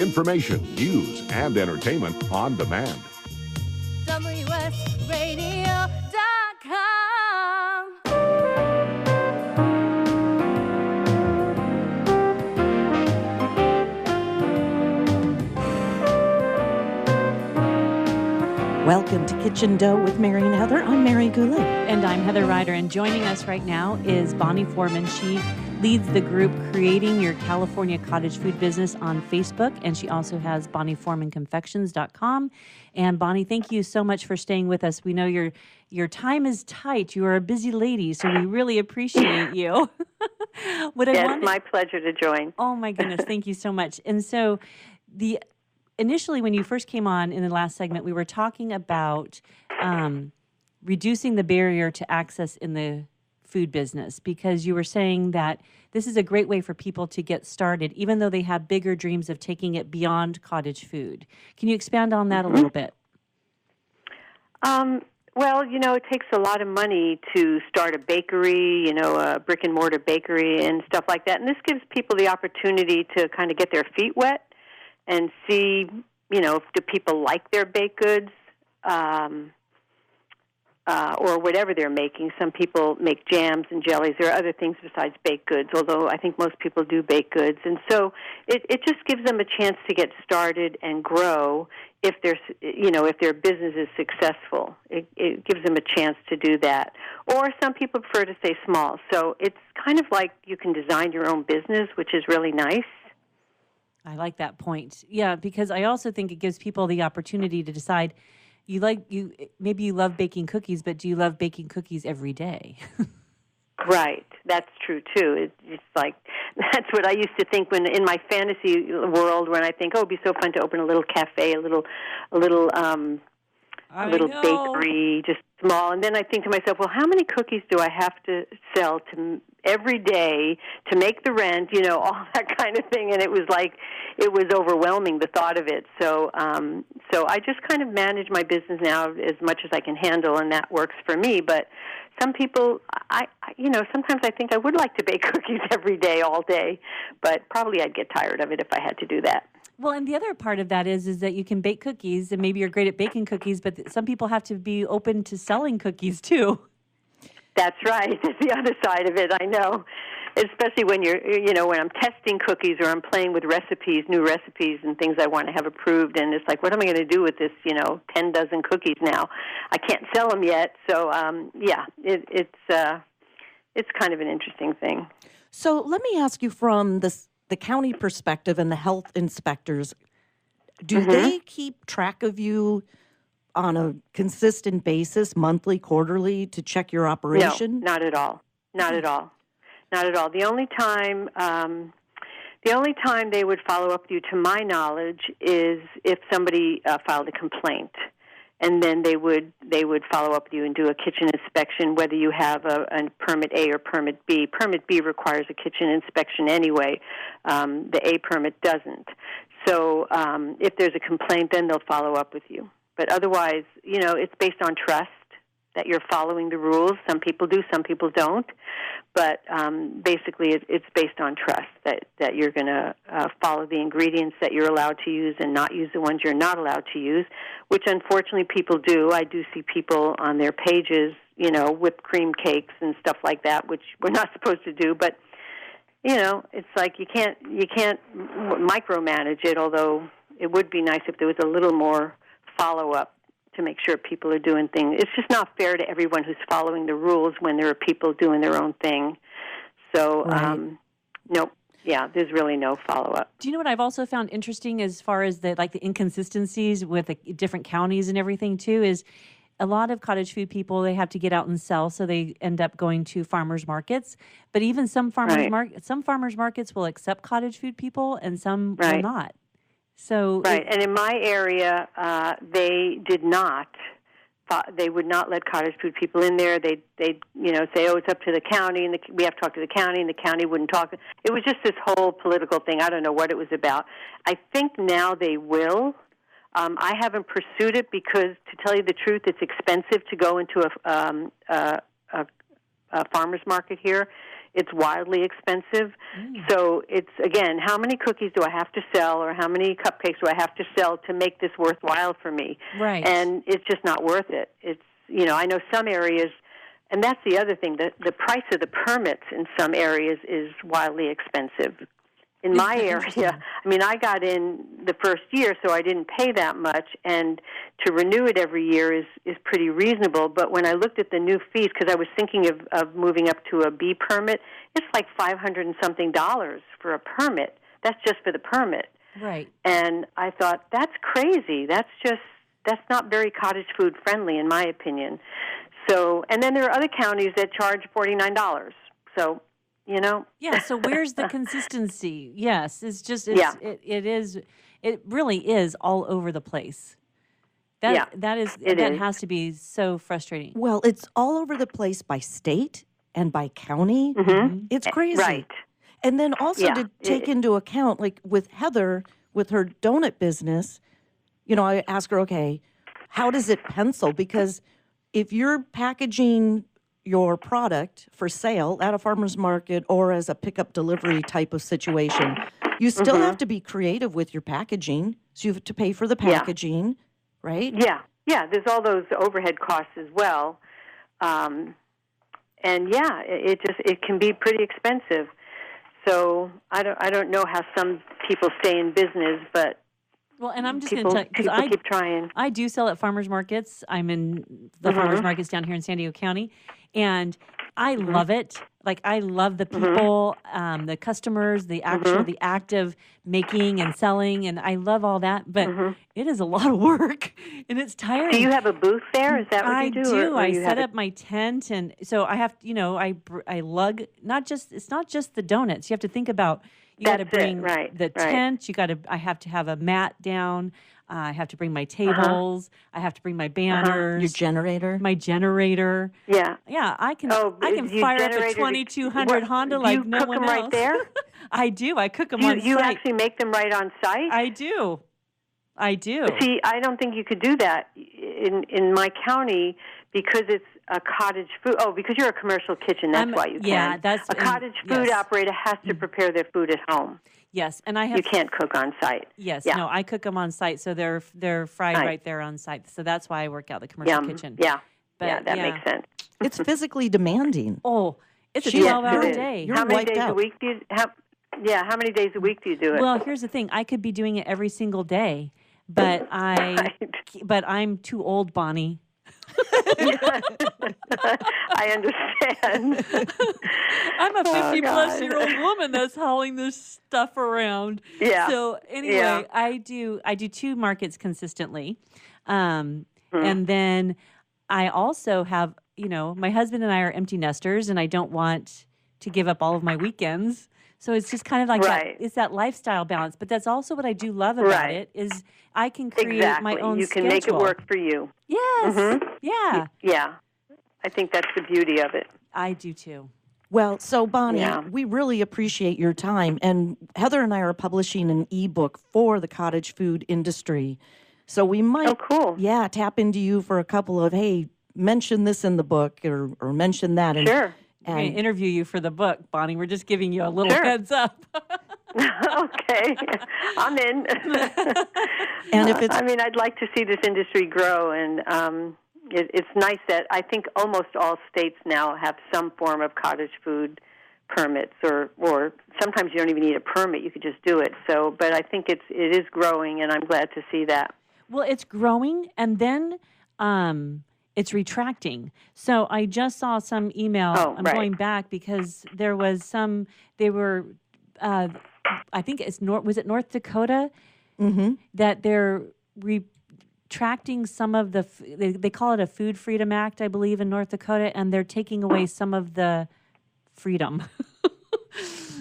Information, news, and entertainment on demand. WSRadio.com. Welcome to Kitchen Dough with Mary and Heather. I'm Mary Goulet. And I'm Heather Ryder. And joining us right now is Bonnie Forman. She leads the group Creating Your California Cottage Food Business on Facebook. And she also has BonnieFormanConfections.com. And Bonnie, thank you so much for staying with us. We know your time is tight. You are a busy lady, so we really appreciate you. My pleasure to join. Oh, my goodness. Thank you so much. And so initially, when you first came on in the last segment, we were talking about reducing the barrier to access in the food business, because you were saying that this is a great way for people to get started, even though they have bigger dreams of taking it beyond cottage food. Can you expand on that a little bit? Well, it takes a lot of money to start a bakery, a brick-and-mortar bakery and stuff like that. And this gives people the opportunity to kind of get their feet wet and see, do people like their baked goods or whatever they're making. Some people make jams and jellies. There are other things besides baked goods, although I think most people do baked goods. And so it just gives them a chance to get started and grow if their business is successful. It gives them a chance to do that. Or some people prefer to stay small. So it's kind of like you can design your own business, which is really nice. I like that point. Yeah, because I also think it gives people the opportunity to decide maybe you love baking cookies, but do you love baking cookies every day? Right. That's true too. It's like that's what I used to think when in my fantasy world, when I think, it'd be so fun to open a little cafe, a little bakery, just small. And then I think to myself, well, how many cookies do I have to sell every day to make the rent, all that kind of thing. And it was overwhelming, the thought of it. So I just kind of manage my business now as much as I can handle, and that works for me. But some people, sometimes I think I would like to bake cookies every day, all day, but probably I'd get tired of it if I had to do that. Well, and the other part of that is that you can bake cookies, and maybe you're great at baking cookies, but some people have to be open to selling cookies too. That's right. That's the other side of it, I know. Especially when when I'm testing cookies or I'm playing with recipes, new recipes and things I want to have approved, and it's like, what am I going to do with this, 10 dozen cookies now? I can't sell them yet. So, it's kind of an interesting thing. So let me ask you from the county perspective and the health inspectors, do they keep track of you on a consistent basis, monthly, quarterly, to check your operation? No, not at all. Not at all. Not at all. The only time they would follow up with you, to my knowledge, is if somebody filed a complaint, and then they would follow up with you and do a kitchen inspection, whether you have a permit A or permit B. Permit B requires a kitchen inspection anyway. The A permit doesn't. So if there's a complaint, then they'll follow up with you. But otherwise, it's based on trust that you're following the rules. Some people do, some people don't. But basically, it's based on trust that you're going to follow the ingredients that you're allowed to use and not use the ones you're not allowed to use, which unfortunately people do. I do see people on their pages, whipped cream cakes and stuff like that, which we're not supposed to do. But, it's like you can't micromanage it, although it would be nice if there was a little more follow-up to make sure people are doing things. It's just not fair to everyone who's following the rules when there are people doing their own thing. So, nope. Yeah, there's really no follow-up. Do you know what I've also found interesting as far as the inconsistencies with the different counties and everything too is a lot of cottage food people, they have to get out and sell, so they end up going to farmers markets. But even some farmers markets will accept cottage food people and some will not. So and in my area, they did not. They would not let cottage food people in there. They'd say, it's up to the county, and we have to talk to the county, and the county wouldn't talk. It was just this whole political thing. I don't know what it was about. I think now they will. I haven't pursued it because, to tell you the truth, it's expensive to go into a farmer's market here. it's wildly expensive. So it's, again, how many cookies do I have to sell or how many cupcakes do I have to sell to make this worthwhile for me? Right. And it's just not worth it. It's, I know some areas, and that's the other thing, the price of the permits in some areas is wildly expensive. In my area, I got in the first year, so I didn't pay that much, and to renew it every year is pretty reasonable. But when I looked at the new fees, because I was thinking of moving up to a B permit, it's like $500 and something for a permit. That's just for the permit. Right. And I thought, that's crazy. That's not very cottage food friendly, in my opinion. So, and then there are other counties that charge $49. So, Yeah, so where's the consistency? Yes, Yeah. it really is all over the place. That has to be so frustrating. Well, it's all over the place by state and by county. It's crazy. Right. And then also Yeah. to take into account, like with Heather, with her donut business, I ask her, okay, how does it pencil? Because if you're packaging your product for sale at a farmer's market or as a pickup delivery type of situation, you still have to be creative with your packaging. So you have to pay for the packaging, right? Yeah. There's all those overhead costs as well, and it can be pretty expensive. So I don't know how some people stay in business, but well, and I'm just going to tell you, because people keep trying. I do sell at farmers markets. I'm in the farmers markets down here in San Diego County, and I love it. Like, I love the people, the customers, the act of making and selling, and I love all that. But it is a lot of work, and it's tiring. Do you have a booth there? Is that what you do? I do. Or I set up my tent, and so I have, I lug. It's not just the donuts. You have to think about. You got to bring the tent. I have to have a mat down. I have to bring my tables. I have to bring my banners. Your generator. My generator. Yeah. Yeah, I can fire up a 2200 Honda like no one else. You cook them right there? I do. I cook them on site. You actually make them right on site? I do. See, I don't think you could do that in my county because it's a cottage food. Oh, because you're a commercial kitchen, that's why you can. Yeah, that's a cottage food operator has to prepare their food at home. Yes, and I have. You can't cook on site. Yes, no, I cook them on site, so they're fried right there on site. So that's why I work out the commercial kitchen. Yeah, but, that makes sense. It's physically demanding. Oh, it's a 12-hour day. You're how many wiped days out. a week do you how many days a week do you do it? Well, here's the thing. I could be doing it every single day, but I'm too old, Bonnie. I understand. I'm a 50-plus-year-old woman that's hauling this stuff around. Yeah. So anyway, I do 2 markets consistently, and then I also have, my husband and I are empty nesters, and I don't want to give up all of my weekends. So it's just kind of like that. It's that lifestyle balance. But that's also what I do love about it is I can create my own schedule. You can make it work for you. Yes. Yeah. Yeah. I think that's the beauty of it. I do too. Well, so Bonnie, we really appreciate your time. And Heather and I are publishing an ebook for the cottage food industry. So we might tap into you for a couple of, hey, mention this in the book or mention that. And, sure. We're going to interview you for the book, Bonnie. We're just giving you a little heads up. Okay. I'm in. And if it's, I'd like to see this industry grow, and it's nice that I think almost all states now have some form of cottage food permits, or sometimes you don't even need a permit. You could just do it. So, but I think it is growing, and I'm glad to see that. Well, it's growing, and then it's retracting. So I just saw some email. I'm going back because there was some. They were, I think was it North Dakota, that they're retracting some of the. They call it a Food Freedom Act, I believe, in North Dakota, and they're taking away some of the freedom.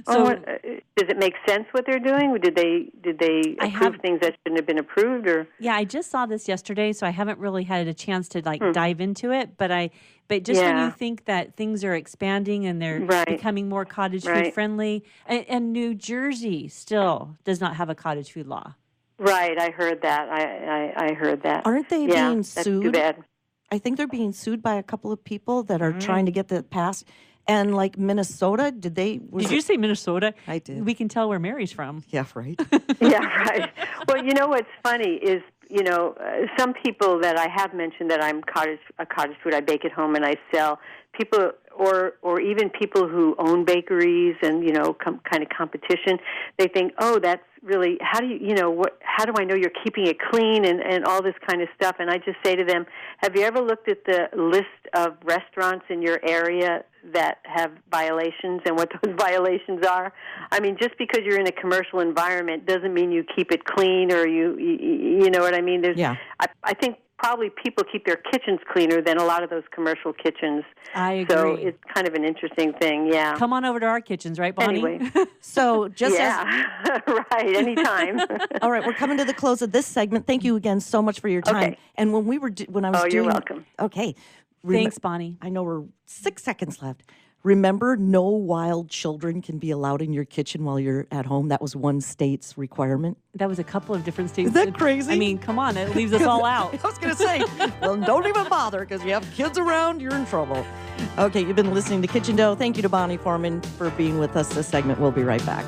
So, does it make sense what they're doing? Did they approve things that shouldn't have been approved? Or I just saw this yesterday, so I haven't really had a chance to dive into it. But when you think that things are expanding and they're becoming more cottage food friendly, and New Jersey still does not have a cottage food law. Right, I heard that. I heard that. Aren't they being sued? That's too bad. I think they're being sued by a couple of people that are trying to get that passed. And like Minnesota, did you say Minnesota? I did. We can tell where Mary's from. Yeah, right. Yeah, right. Well, you know what's funny is, some people that I have mentioned that I'm a cottage food, I bake at home and I sell, people or even people who own bakeries and, kind of competition, they think, oh, that's really, how do I know you're keeping it clean and all this kind of stuff? And I just say to them, have you ever looked at the list of restaurants in your area that have violations and what those violations are? I mean, just because you're in a commercial environment doesn't mean you keep it clean or you know what I mean? I think probably people keep their kitchens cleaner than a lot of those commercial kitchens. I agree. So it's kind of an interesting thing, yeah. Come on over to our kitchens, right, Bonnie? Anyway. So just right, anytime. all right, we're coming to the close of this segment. Thank you again so much for your time. Okay. And when I was doing... you're welcome. Okay. Thanks, Bonnie. I know we're 6 seconds left. Remember, no wild children can be allowed in your kitchen while you're at home. That was one state's requirement. That was a couple of different states. Is that crazy? I mean, come on, it leaves us all out. I was going to say, well, don't even bother because you have kids around, you're in trouble. Okay, you've been listening to Kitchen Dough. Thank you to Bonnie Forman for being with us this segment. We'll be right back.